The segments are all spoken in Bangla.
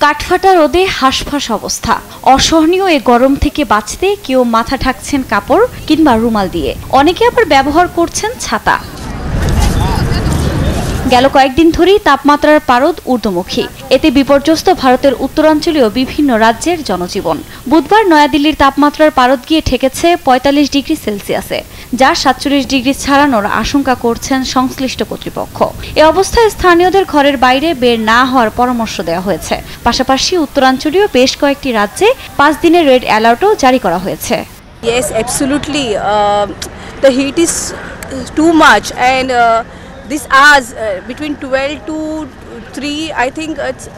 কাঠফাটা রোদে হাঁসফাঁস অবস্থা। অসহনীয় এই গরম থেকে বাঁচতে কেউ মাথা ঢাকছেন কাপড় কিংবা রুমাল দিয়ে, অনেকে আবার ব্যবহার করছেন ছাতা। গেল কয়েকদিন ধরেই তাপমাত্রার পারদ ঊর্ধ্বমুখী, এতে বিপর্যস্ত ভারতের উত্তরাঞ্চলীয় বিভিন্ন রাজ্যের জনজীবন। বুধবার নয়াদিল্লির তাপমাত্রার পারদ গিয়ে ঠেকেছে ৪৫ ডিগ্রি সেলসিয়াসে, যা ৪৭ ডিগ্রি ছাড়ানোর আশঙ্কা করছেন সংশ্লিষ্ট কর্তৃপক্ষ। এ অবস্থায় স্থানীয়দের ঘরের বাইরে বের না হওয়ার পরামর্শ দেওয়া হয়েছে। পাশাপাশি উত্তরাঞ্চলীয় বেশ কয়েকটি রাজ্যে ৫ দিনের রেড অ্যালার্টও জারি করা হয়েছে। Yes, absolutely. The heat is too much, and this hours between 12 to 3, I think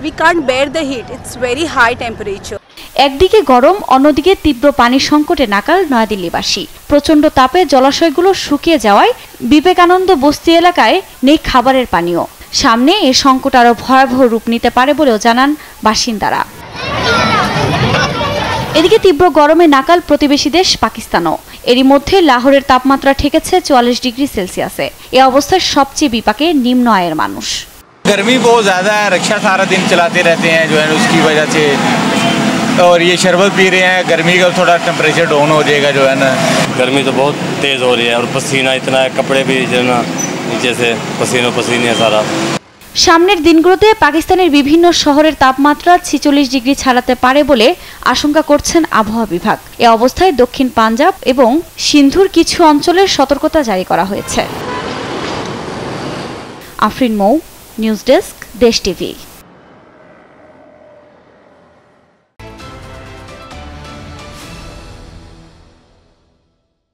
we can't bear the heat. It's very high temperature. একদিকে গরম, অন্যদিকে তীব্র পানির সংকটে নাকাল নয়াদিল্লিবাসী। প্রচণ্ড তাপে জলাশয়গুলো শুকিয়ে যাওয়ায় বিবেকানন্দ বস্তি এলাকায় নেই খাবারের পানীয়। সামনে এ সংকট আরও ভয়াবহ রূপ নিতে পারে বলেও জানান বাসিন্দারা। এদিকে তীব্র গরমে নাকাল প্রতিবেশী দেশ পাকিস্তানও। এরই মধ্যে লাহোরের তাপমাত্রা ঠেকেছে ৪৪ ডিগ্রি সেলসিয়াসে। এ অবস্থায় সবচেয়ে বিপাকে নিম্ন আয়ের মানুষ। गर्मी बहुत ज़्यादा है, रिक्शा सारा दिन चलाते रहते हैं जो है उसकी वजह से, और ये शरबत पी रहे हैं, गर्मी का थोड़ा टेम्परेचर डाउन हो जाएगा जो है ना। गर्मी तो बहुत तेज़ हो रही है और पसीना इतना है, कपड़े भी जो है ना नीचे से पसीनो पसीने सारा। সামনের দিনগুলোতে পাকিস্তানের বিভিন্ন শহরের তাপমাত্রা ৪৬ ডিগ্রি ছাড়াতে পারে বলে আশঙ্কা করছেন আবহাওয়া বিভাগ। এ অবস্থায় দক্ষিণ পাঞ্জাব এবং সিন্ধুর কিছু অঞ্চলে সতর্কতা জারি করা হয়েছে। আফরিন মৌ, নিউজ ডেস্ক, দেশ টিভি।